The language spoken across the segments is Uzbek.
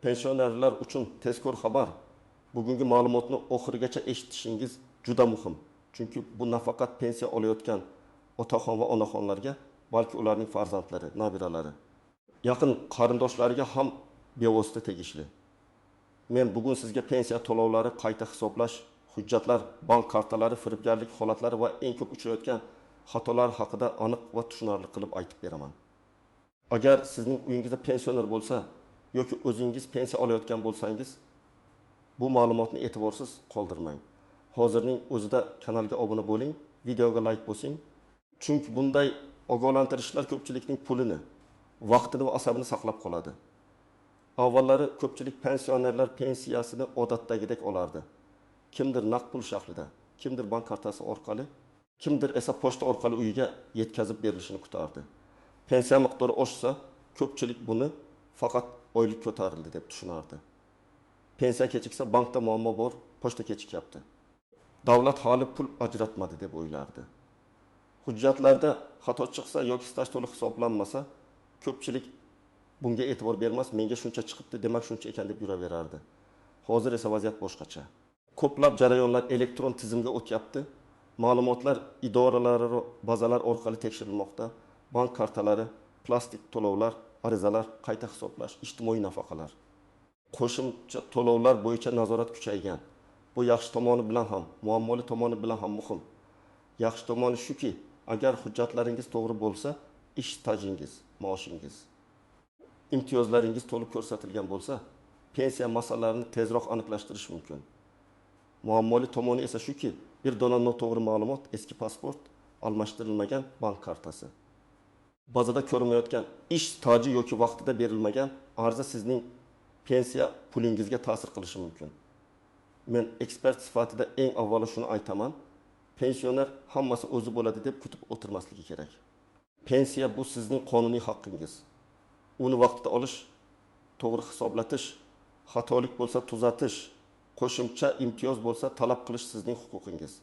Pensionerlar uchun tezkor xabar. Bugungi ma'lumotni oxirigacha eshitishingiz juda muhim. Chunki bu nafaqat pensiya olayotgan otaxon va onaxonlarga, balki ularning farzandlari, nabiralari, yaqin qarindoshlariga ham bevosita tegishli. Men bugun sizga pensiya to'lovlari, qayta hisoblash, hujjatlar, bank kartalari, firibgarlik holatlari va eng ko'p uchrayotgan xatolar haqida aniq va tushunarli qilib aytib beraman. Agar sizning uyingizda pensioner bo'lsa yoki o'zingiz pensiya olayotgan bo'lsangiz, bu ma'lumotni e'tiborsiz qoldirmang. Hozirning o'zida kanalga obuna bo'ling, videoga like bosing. Chunki bunday ogohlantirishlar ko'pchilikning pulini, vaqtini va asabini saqlab qoladi. Avvallari ko'pchilik pensionerlar pensiyasini odatdagidek olardi. Kimdir naqd pul shaklida, kimdir bank kartasi orqali, kimdir esa pochta orqali uyiga yetkazib berilishini kutardi. Pensiya miqdori oshsa, ko'pchilik buni faqat oylik ko'tarildi deb tushunardi. Pensiya kechiksa bankda muammo bor, pochta kechikyapti. Davlat hali pul ajratmadi deb o'ylardi. Hujjatlarda xato chiqsa yoki staj to'liq hisoblanmasa, ko'pchilik bunga e'tibor bermas, menga shuncha chiqibdi, demak shuncha ekan deb yuraverardi. Hozir esa vaziyat boshqacha. Ko'plab jarayonlar elektron tizimga o'tyapti. Ma'lumotlar idoralararo bazalar orqali tekshirilmoqda. Bank kartalari, plastik to'lovlar, arizalar, qayta hisoblash, ijtimoiy nafaqalar, qo'shimcha to'lovlar bo'yicha nazorat kuchaygan. Bu yaxshi tomoni bilan ham, muammoli tomoni bilan ham muhim. Yaxshi tomoni shuki, agar hujjatlaringiz to'g'ri bo'lsa, ish stajingiz, maoshingiz, imtiyozlaringiz to'liq ko'rsatilgan bo'lsa, pensiya masalalarini tezroq aniqlashtirish mumkin. Muammoli tomoni esa shuki, bir dona noto'g'ri ma'lumot, eski pasport, almashtirilmagan bank kartasi, bazada ko'rinmayotgan ish staji yoki vaqtida berilmagan ariza sizning pensiya pulingizga ta'sir qilishi mumkin. Men ekspert sifatida eng avvalo shuni aytaman. Pensioner hammasi o'zi bo'ladi deb kutib o'tirmasligi kerak. Pensiya bu sizning qonuniy haqqingiz. Uni vaqtida olish, to'g'ri hisoblatish, xatolik bo'lsa tuzatish, qo'shimcha imtiyoz bo'lsa talab qilish sizning huquqingiz.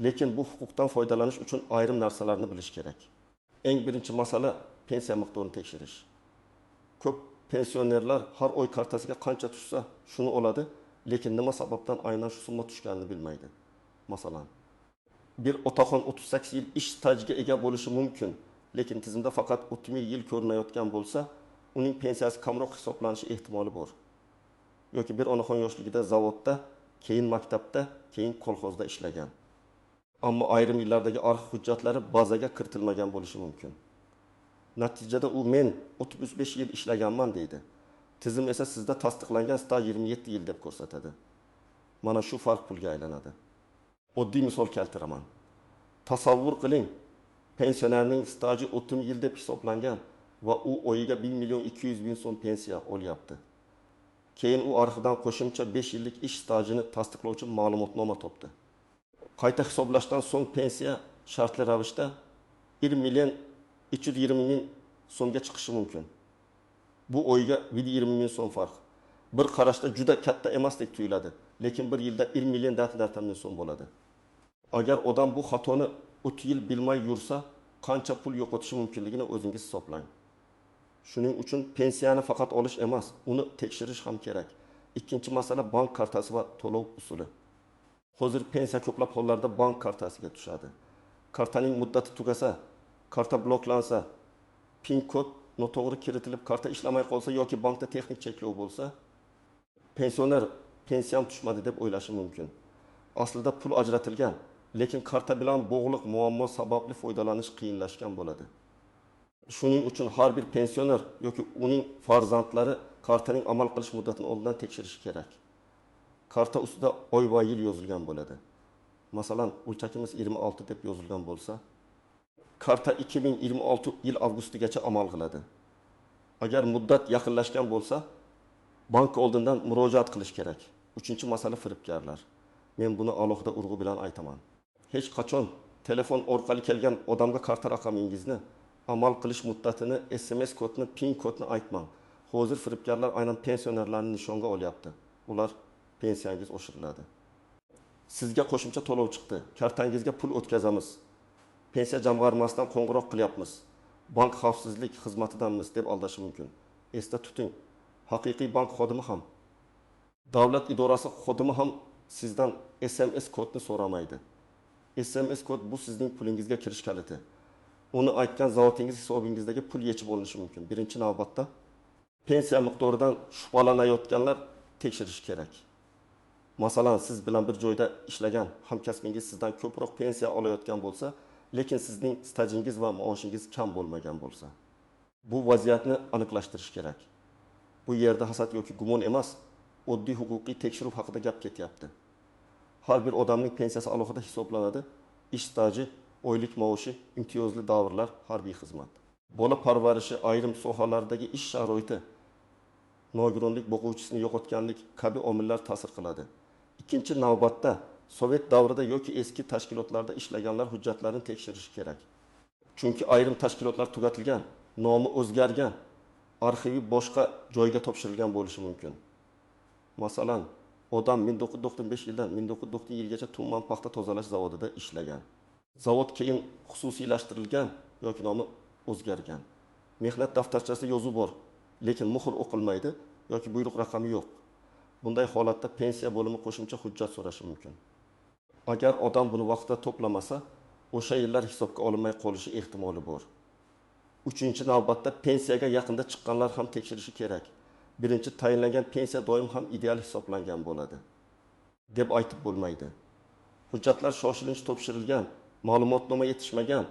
Lekin bu huquqdan foydalanish uchun ayrim narsalarni bilish kerak. Eng birinchi masala pensiya miqdorini tekshirish. Ko'p pensionerlar har oy kartasiga qancha tushsa shuni oladi, lekin nima sababdan aynan shu summa tushganini bilmaydi. Masalan, bir otaxon 38 yil ish stajiga ega bo'lishi mumkin, lekin tizimda faqat 30 yil ko'rinayotgan bo'lsa, uning pensiyasi kamroq hisoblanishi ehtimoli bor. Yoki bir onaxon yoshligida zavodda, keyin maktabda, keyin kolxozda ishlagan. Ammo ayrim yillardagi arxiv hujjatlari bazaga kiritilmagan bo'lishi mumkin. Natijada u men 35 yil ishlaganman deydi. Tizim esa sizda tasdiqlangan staj 27 yil deb ko'rsatadi. Mana shu farq pulga aylanadi. Oddiy misol keltiraman. Tasavvur qiling, pensionerning staji 30 yil deb hisoblangan va u oyiga 1.200.000 so'm pensiya olyapti. Keyin u arxivdan qo'shimcha 5 yillik ish stajini tasdiqlovchi ma'lumotnoma topdi. Qayta hisoblashdan so'ng pensiya shartli ravishda 1.220.000 so'mga chiqishi mumkin. Bu oyga 120.000 so'm farq. Bir qarashda juda katta emasdek tuyuladi, lekin bir yilda 1.000.000 so'm bo'ladi. Agar odam bu xatoni 30 yil bilmay yursa, qancha pul yo'qotishi mumkinligini o'zingiz hisoblang. Shuning uchun pensiyani faqat olish emas, uni tekshirish ham kerak. Ikkinchi masala bank kartasi va to'lov usuli. Hozir pensiya ko'plab hollarda bank kartasiga tushadi. Kartaning muddati tugasa, karta bloklansa, PIN kod noto'g'ri kiritilib karta ishlamay qolsa yoki bankda texnik cheklov bo'lsa, pensioner pensiyam tushmadi deb o'ylashi mumkin. Aslida pul ajratilgan, lekin karta bilan bog'liq muammo sababli foydalanish qiyinlashgan bo'ladi. Shuning uchun har bir pensioner yoki uning farzandlari kartaning amal qilish muddatini oldindan tekshirishi kerak. Karta ustida oy va yil yozilgan bo'ladi. Masalan, o'lchakimiz 26 deb yozilgan bo'lsa, karta 2026 yil avgustigacha amal qiladi. Agar muddat yaqinlashgan bo'lsa, bank oldindan murojaat qilish kerak. Uchinchi masala firibgarlar. Men buni alohida urg'u bilan aytaman. Hech qachon telefon orqali kelgan odamga karta raqamingizni, amal qilish muddatini, SMS kodni, PIN kodni aytmang. Hozir firibgarlar aynan pensionerlarni nishonga olyapti. Ular pensiyangiz oshiriladi. Sizga qo'shimcha to'lov chiqdi. Kartangizga pul o'tkazamiz. Pensiya jamg'armasidan qo'ng'iroq qilyapmiz. Bank xavfsizlik xizmatidanmiz deb aldashi mumkin. Esda tuting. haqiqiy bank xodimi ham, davlat idorasi xodimi ham sizdan SMS kodni so'ramaydi. SMS kod bu sizning pulingizga kirish kaliti. Uni aytgan zavotingiz hisobingizdagi pul yechib olinishi mumkin. Birinchi navbatda pensiya miqdoridan shubhalanayotganlar tekshirish kerak. Masalan, siz bilan bir joyda ishlagan hamkasbingiz sizdan ko'proq pensiya olayotgan bo'lsa, lekin sizning stajingiz va maoshingiz kam bo'lmagan bo'lsa, bu vaziyatni aniqlashtirish kerak. Bu yerda hasad yoki gumon emas, oddiy huquqiy tekshiruv haqida gap ketyapti. Har bir odamning pensiyasi alohida hisoblanadi. Ish staji, oylik maoshi, imtiyozli davrlar, harbiy xizmat. Bola parvarishi, ayrim sohalardagi ish sharoiti, nogironlik, boquvchisini yo'qotganlik kabi omillar ta'sir qiladi. Ikkinchi navbatda Sovet davrida yoki eski tashkilotlarda ishlaganlar hujjatlarini tekshirish kerak. Chunki ayrim tashkilotlar tugatilgan, nomi o'zgargan, arxivi boshqa joyga topshirilgan bo'lishi mumkin. Masalan, odam 1995 yildan 1990 yilgacha Tuman paxta tozalash zavodida ishlagan. Zavod keyin xususiylashtirilgan yoki nomi o'zgargan. Mehnat daftarchasida yozuv bor, lekin muhr o'qilmaydi yoki buyruq raqami yo'q. Bunday holatda pensiya bo'limi qo'shimcha hujjat so'rashi mumkin. Agar odam buni vaqtida to'plamasa, o'sha yillar hisobga olinmay qolishi ehtimoli bor. Uchinchi navbatda pensiyaga yaqinda chiqqanlar ham tekshirishi kerak. Birinchi tayinlangan pensiya doim ham ideal hisoblangan bo'ladi deb aytib bo'lmaydi. Hujjatlar shoshilinch topshirilgan, ma'lumotnoma yetishmagan,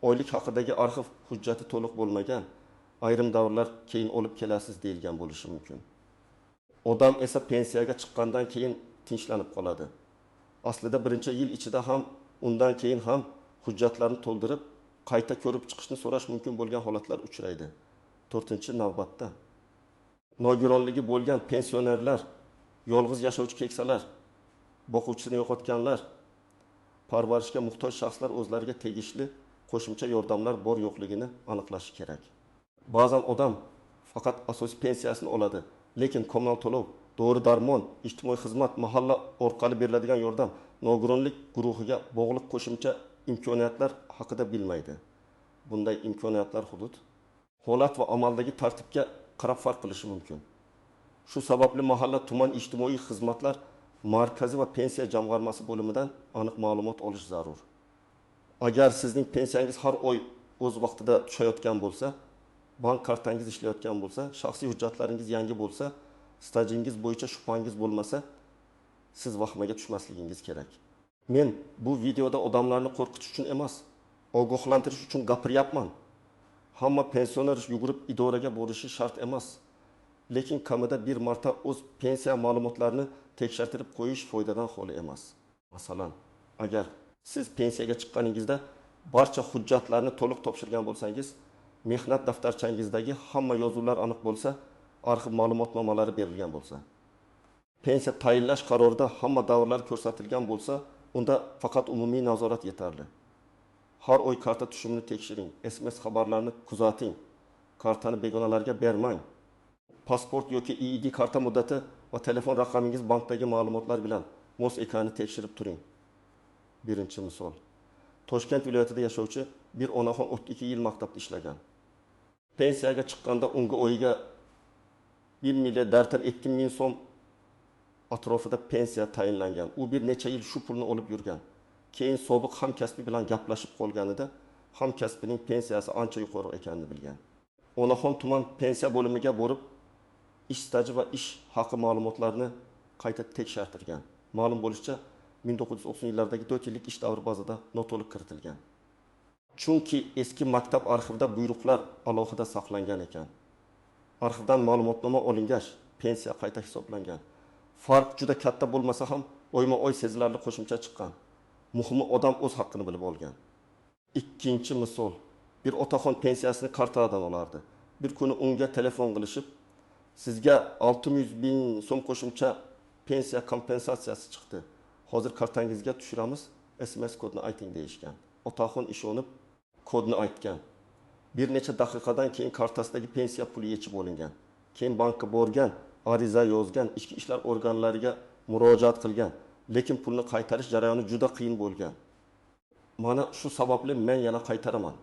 oylik haqidagi arxiv hujjati to'liq bo'lmagan, ayrim davrlar keyin olib kelasiz deyilgan bo'lishi mumkin. Odam esa pensiyaga chiqqandan keyin tinchlanib qoladi. Aslida birinchi yil ichida ham, undan keyin ham hujjatlarni to'ldirib, qayta ko'rib chiqishni so'rash mumkin bo'lgan holatlar uchraydi. 4-navbatda nogironligi bo'lgan pensionerlar, yolg'iz yashovchi keksalar, boquvchisini yo'qotganlar, parvarishga muhtoj shaxslar o'zlariga tegishli qo'shimcha yordamlar bor yo'qligini aniqlashi kerak. Ba'zan odam faqat asosiy pensiyasini oladi, lekin kommunal to'lov, dori-darmon, ijtimoiy xizmat, mahalla orqali beriladigan yordam, nogironlik guruhiga bog'liq qo'shimcha imkoniyatlar haqida bilmaydi. Bunday imkoniyatlar hudud, holat va amaldagi tartibga qarab farq qilishi mumkin. Shu sababli mahalla, tuman ijtimoiy xizmatlar markazi va pensiya jamg'armasi bo'limidan aniq ma'lumot olish zarur. Agar sizning pensiyangiz har oy o'z vaqtida tushayotgan bo'lsa, bank kartangiz ishlayotgan bo'lsa, shaxsiy hujjatlaringiz yangi bo'lsa, stajingiz bo'yicha shubhangiz bo'lmasa, siz vahmaga tushmasligingiz kerak. Men bu videoda odamlarni qo'rqitish uchun emas, ogohlantirish uchun gapiryapman. Hamma pensioner yugurib idoraga borishi shart emas. Lekin kamida bir marta o'z pensiya ma'lumotlarini tekshirtirib qo'yish foydadan xoli emas. Masalan, agar siz pensiyaga chiqqaningizda barcha hujjatlarni to'liq topshirgan bo'lsangiz, mehnat daftarchangizdagi hamma yozuvlar aniq bo'lsa, arxiv ma'lumotnomalari berilgan bo'lsa, pensiya tayinlash qarorida hamma davrlar ko'rsatilgan bo'lsa, unda faqat umumiy nazorat yetarli. Har oy karta tushumini tekshiring, SMS xabarlarni kuzating, kartani begonalarga bermang. Pasport yoki EID karta muddati va telefon raqamingiz bankdagi ma'lumotlar bilan mos ekanini tekshirib turing. Birinchi misol. Toshkent viloyatida yashovchi bir onaxon 32 yil maktabda ishlagan. Pensiyaga chiqqanda unga oyiga 1 milliarder 2 ming so'm atrofida pensiya tayinlangan. U bir necha yil shu pulni olib yurgan. Keyin sobiq hamkasbi bilan gaplashib qolganida hamkasbining pensiyasi ancha yuqori ekanini bilgan. Onaxon tuman pensiya bo'limiga borib, ish staji va ish haqi ma'lumotlarini qayta tekshirtirgan. Ma'lum bo'lishicha, 1990 yillardagi 4 yillik ish davri bazada noto'liq kiritilgan. Chunki eski maktab arxivida buyruqlar alohida saqlangan ekan. Arxivdan ma'lumotnoma olingach, pensiya qayta hisoblangan. Farq juda katta bo'lmasa ham, oyma-oy sezilarli qo'shimcha chiqqan. Muhimi odam o'z haqqini bilib olgan. Ikkinchi misol, bir otaxon pensiyasini kartadan olardi. Bir kuni unga telefon qilishib, sizga 600 ming so'm qo'shimcha pensiya kompensatsiyasi chiqdi. Hozir kartangizga tushiramiz, SMS kodni ayting deyishgan. Otaxon ishonib kodni aytgan. Bir necha daqiqadan keyin kartasidagi pensiya puli yechib olingan. Keyin bankka borgan, ariza yozgan, ichki ishlar organlariga murojaat qilgan, lekin pulni qaytarish jarayoni juda qiyin bo'lgan. Mana shu sababli men yana qaytaraman.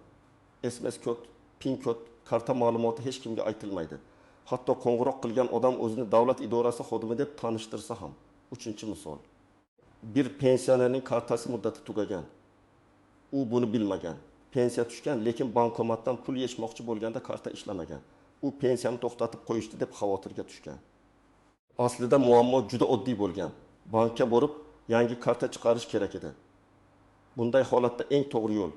SMS kod, PIN kod, karta ma'lumoti hech kimga aytilmaydi. Hatto qo'ng'iroq qilgan odam o'zini davlat idorasi xodimi deb tanishtirsa ham. Uchinchi misol. Bir pensionerning kartasi muddati tugagan. U buni bilmagan. Pensiya tushgan, lekin bankomatdan pul yechmoqchi bo'lganda karta ishlamagan. U pensiyani to'xtatib qo'yishdi deb xavotirga tushgan. Aslida muammo juda oddiy bo'lgan. Bankka borib yangi karta chiqarish kerak edi. Bunday holatda eng to'g'ri yo'l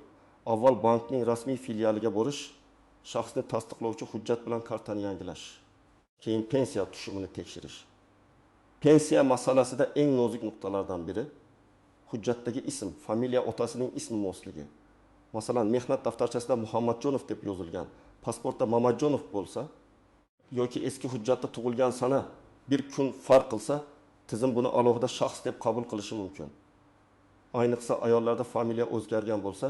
avval bankning rasmiy filialiga borish, shaxsni tasdiqlovchi hujjat bilan kartani yangilash, keyin pensiya tushumini tekshirish. Pensiya masalasida eng nozik nuqtalardan biri hujjatdagi ism, familiya otasining ismi mosligi. Masalan, mehnat daftarchasida Muhammadjonov deb yozilgan, pasportda Mamadjonov bo'lsa yoki eski hujjatda tug'ilgan sana bir kun farq qilsa, tizim buni alohida shaxs deb qabul qilishi mumkin. Ayniqsa ayollarda familiya o'zgargan bo'lsa,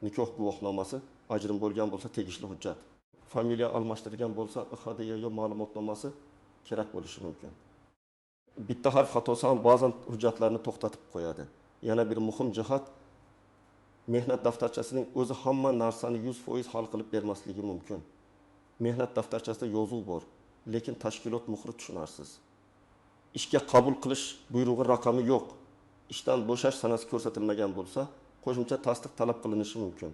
nikoh guvohnomasi, ajrim bo'lgan bo'lsa tegishli hujjat. Familiya almashtirgan bo'lsa, IHDY yo ma'lumotnomasi kerak bo'lishi mumkin. Bitta harf xatosi ham ba'zan hujjatlarni to'xtatib qo'yadi. Yana bir muhim jihat, mehnat daftarchasining o'zi hamma narsani 100% hal qilib bermasligi mumkin. Mehnat daftarchasida yozuv bor, lekin tashkilot muhri tushunarsiz. Ishga qabul qilish buyrug'i raqami yo'q. Ishdan bo'shash sanasi ko'rsatilmagan bo'lsa, qo'shimcha tasdiq talab qilinishi mumkin.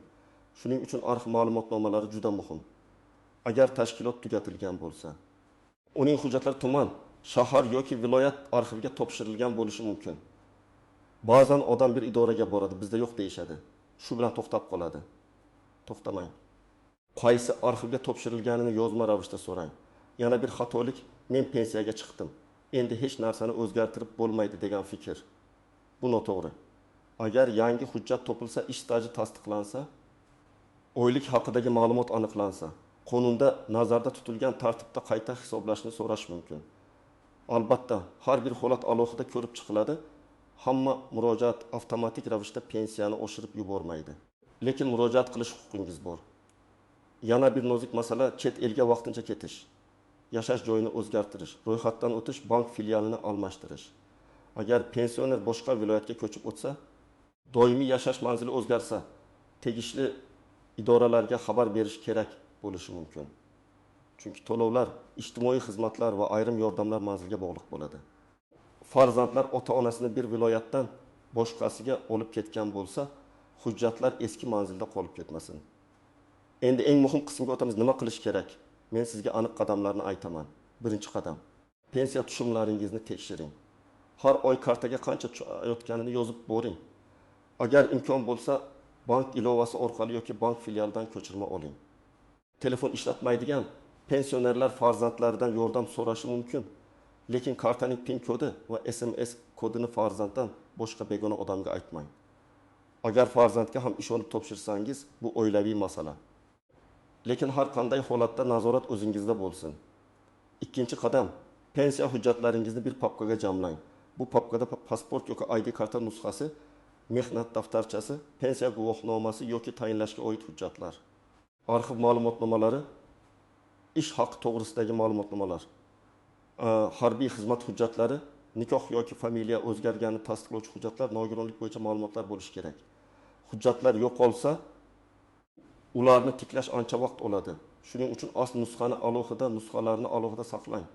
Shuning uchun arxiv ma'lumotnomalari juda muhim. Agar tashkilot tugatilgan bo'lsa, uning hujjatlari tuman, shahar yoki viloyat arxiviga topshirilgan bo'lishi mumkin. Ba'zan odam bir idoraga boradi, bizda yo'q deyishadi. Shu bilan to'xtab qoladi. To'xtamang. Qaysi arxivga topshirilganini yozma ravishda so'rang. Yana bir xatolik, men pensiyaga chiqdim. Endi hech narsani o'zgartirib bo'lmaydi degan fikr. Bu noto'g'ri. Agar yangi hujjat topilsa, ish staji tasdiqlansa, oylik haqidagi ma'lumot aniqlansa, qonunda nazarda tutilgan tartibda qayta hisoblashni so'rash mumkin. Albatta, har bir holat alohida ko'rib chiqiladi. Hamma murojaat avtomatik ravishda pensiyani oshirib yubormaydi. Lekin murojaat qilish huquqingiz bor. Yana bir nozik masala chet elga vaqtincha ketish, yashash joyini o'zgartirish, ro'yxatdan o'tish, bank filialini almashtirish. Agar pensioner boshqa viloyatga ko'chib o'tsa, doimiy yashash manzili o'zgarsa, tegishli idoralarga xabar berish kerak bo'lishi mumkin. Chunki to'lovlar, ijtimoiy xizmatlar va ayrim yordamlar manzilga bog'liq bo'ladi. Farzandlar ota-onasini bir viloyatdan boshqasiga olib ketgan bo'lsa, hujjatlar eski manzilda qolib ketmasin. Endi eng muhim qismga o'tamiz. Nima qilish kerak? Men sizga aniq qadamlarni aytaman. Birinchi qadam: pensiya tushumlaringizni tekshiring. Har oy kartaga qancha tushayotganini yozib boring. Agar imkon bo'lsa, bank ilovasi orqali yoki bank filialidan ko'chirma oling. Telefon ishlatmaydigan pensionerlar farzandlaridan yordam so'rashi mumkin. Lekin kartaning PIN kodi va SMS kodini farzanddan boshqa begona odamga aytmang. Agar farzandga ham ishonib topshirsangiz, bu oilaviy masala. Lekin har qanday holatda nazorat o'zingizda bo'lsin. Ikkinchi qadam: pensiya hujjatlaringizni bir papkaga jamlang. Bu papkada pasport yoki ID karta nusxasi, mehnat daftarchasi, pensiya guvohnomasi yoki tayinlashga oid hujjatlar, arxiv ma'lumotnomalari, ish haqi to'g'risidagi ma'lumotnomalar, harbiy xizmat hujjatlari, nikoh yoki familiya o'zgarganini tasdiqlovchi hujjatlar, nogironlik bo'yicha ma'lumotlar bo'lishi kerak. Hujjatlar yo'qolsa, ularni tiklash ancha vaqt oladi. Shuning uchun asl nusxani alohida, nusxalarni alohida saqlang.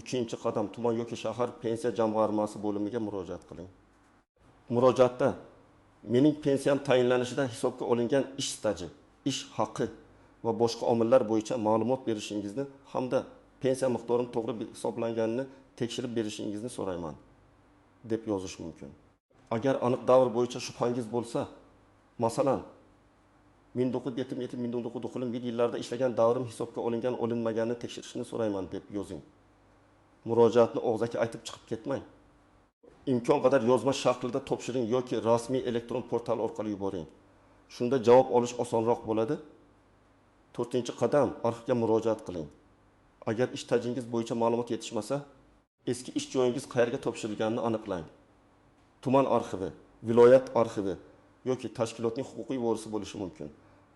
Uchinchi qadam: tuman yoki shahar pensiya jamg'armasi bo'limiga murojaat qiling. Murojaatda mening pensiyam tayinlanishida hisobga olingan ish staji, ish haqi va boshqa omillar bo'yicha ma'lumot berishingizni hamda pensiya miqdorim to'g'ri hisoblanganini tekshirib berishingizni so'rayman deb yozish mumkin. Agar aniq davr bo'yicha shubhangiz bo'lsa, masalan, 1977-1990 yillarda ishlagan davrim hisobga olingan, olinmaganini tekshirishni so'rayman deb yozing. Murojaatni og'zaki aytib chiqib ketmang. Imkon qadar yozma shaklida topshiring yoki rasmiy elektron portal orqali yuboring. Shunda javob olish osonroq bo'ladi. To'rtinchi qadam: arxivga murojaat qiling. Agar ish stajingiz bo'yicha ma'lumot yetishmasa, eski ish joyingiz qayerga topshirilganini aniqlang. Tuman arxivi, viloyat arxivi yoki tashkilotning huquqiy vorisi bo'lishi mumkin.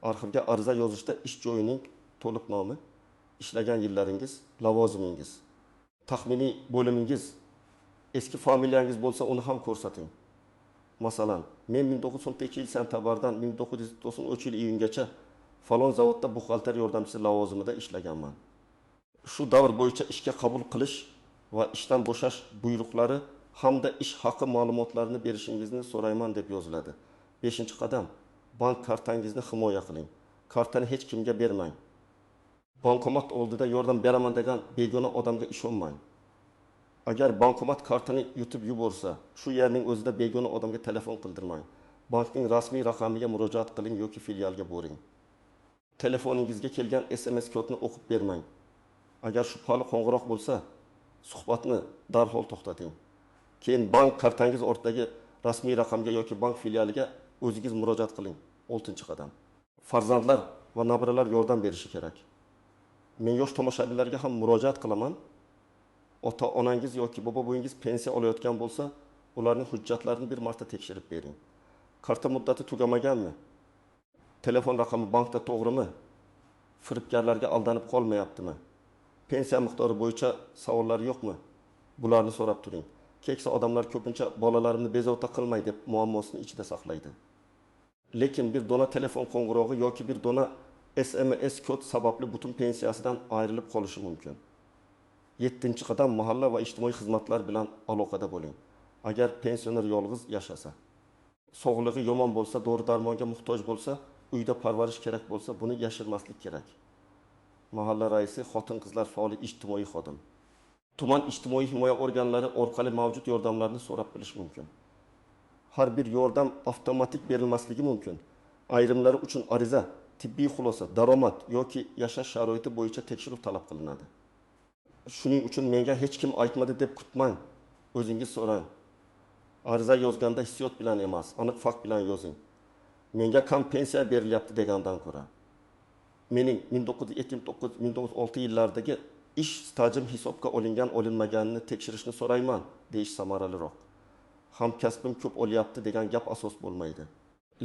Arxivga ariza yozishda ish joyining to'liq nomi, ishlagan yillaringiz, lavozimingiz, taxminiy bo'limingiz, eski familiyangiz bo'lsa uni ham ko'rsating. Masalan, men 1992 yil sentabrdan 1993 yil iyungacha falon zavodda buxgalter yordamchisi lavozimida ishlaganman. shu davr bo'yicha ishga qabul qilish va ishdan bo'shash buyruqlari hamda ish haqi ma'lumotlarini berishingizni so'rayman deb yoziladi. 5-qadam. Bank kartangizni himoya qiling. Kartani hech kimga bermang. Bankomat oldida yordam beraman degan begona odamga ishonmang. Agar bankomat kartani yutib yuborsa, shu yerning o'zida begona odamga telefon qildirmang. Bankning rasmiy raqamiga murojaat qiling yoki filialga boring. Telefoningizga kelgan SMS kodni o'qib bermang. Agar shubhali qo'ng'iroq bo'lsa, suhbatni darhol to'xtating. Keyin bank kartangiz ortidagi rasmiy raqamga yoki bank filialiga o'zingiz murojaat qiling. 6-qadam. Farzandlar va nabiralar yordam berishi kerak. Men yosh tomoshabinlarga ham murojaat qilaman. Ota-onangiz yoki bobo-bo'yingiz pensiya olayotgan bo'lsa, ularning hujjatlarini bir marta tekshirib bering. Karta muddati tugamaganmi? Telefon raqami bankda to'g'rimi? Firibgarlarga aldanib qolmayaptimi? Pensiya miqdori bo'yicha savollar yo'qmi? Bularni so'rab turing. Keksa odamlar ko'pincha bolalarimni bezovta qilmay deb muammosini ichida saqlaydi. Lekin bir dona telefon qo'ng'irog'i yoki bir dona SMS kod sababli butun pensiyasidan ayrilib qolishi mumkin. 7-qadam mahalla va ijtimoiy xizmatlar bilan aloqada bo'ling. Agar pensioner yolg'iz yashasa, sog'lig'i yomon bo'lsa, dori-darmonga muhtoj bo'lsa, uyda parvarish kerak bo'lsa, buni yashirmaslik kerak. Mahalla raisi, xotin-qizlar faoli ijtimoiy xodim. Tuman ijtimoiy himoya organlari orqali mavjud yordamlarni so'rab bilish mumkin. Har bir yordam avtomatik berilmasligi mumkin. Ayrimlari uchun ariza, tibbiy xulosa, daromad yoki yashash sharoiti bo'yicha tekshiruv talab qilinadi. Shuning uchun menga hech kim aytmadi deb kutmang. O'zingiz so'rang. Ariza yozganda hissiyot bilan emas, aniq fakt bilan yozing. Menga kam pensiya berilyapti degandan ko'ra, mening 1979-1906 yillardagi ish stajim hisobga olinmaganini tekshirishni so'rayman deyish samaraliroq. Hamkasbim ko'p olyapti degan gap asos bo'lmaydi.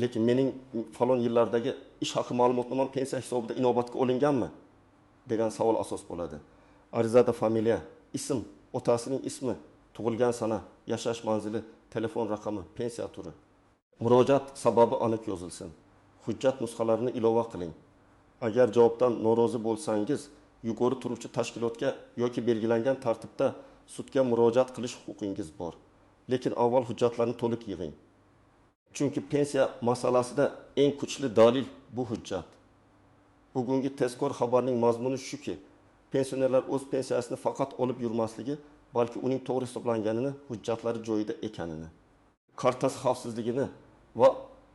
Lekin mening falon yillardagi ish haqi ma'lumotnomam pensiya hisobida inobatga olinganmi degan savol asos bo'ladi. Arizada familiya, ism, otasining ismi, tug'ilgan sana, yashash manzili, telefon raqami, pensiya turi. Murojaat sababi aniq yozilsin. Hujjat nusxalarini ilova qiling. Agar javobdan norozi bo'lsangiz, yuqori turuvchi tashkilotga yoki belgilangan tartibda sudga murojaat qilish huquqingiz bor. Lekin avval hujjatlarni to'liq yig'ing. Chunki pensiya masalasida eng kuchli dalil bu hujjat. Bugungi tezkor xabarning mazmuni shuki, pensionerlar o'z pensiyasini faqat olib yurmasligi, balki uning to'g'ri hisoblanganini, hujjatlari joyida ekanini, kartasi xavfsizligini va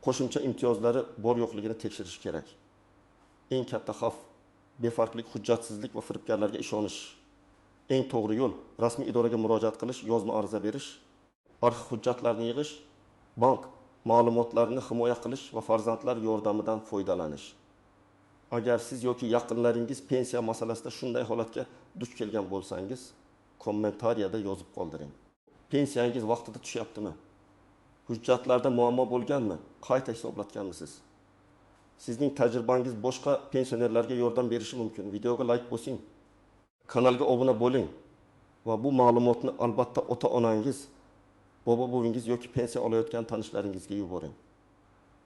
qo'shimcha imtiyozlari bor yo'qligini tekshirish kerak. Eng katta xavf befarqlik, hujjatsizlik va firibgarlarga ishonish. Eng to'g'ri yo'l rasmiy idoraga murojaat qilish, yozma ariza berish, arxiv hujjatlarni yig'ish, bank ma'lumotlarini himoya qilish va farzandlar yordamidan foydalanish. Agar siz yoki yaqinlaringiz pensiya masalasida shunday holatga duch kelgan bo'lsangiz, kommentariyada yozib qoldiring. Pensiyangiz vaqtida tushyaptimi? Hujjatlarda muammo bo'lganmi? Qayta hisoblatganmisiz? Sizning tajribangiz boshqa pensionerlarga yordam berishi mumkin. Videoga like bosing. Kanalga obuna bo'ling va bu ma'lumotni albatta ota-onangiz, bobo-bo'yingiz yoki pensiya olayotgan tanishlaringizga yuboring.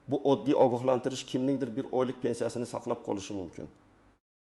Bu oddiy ogohlantirish kimningdir bir oylik pensiyasini saqlab qolishi mumkin.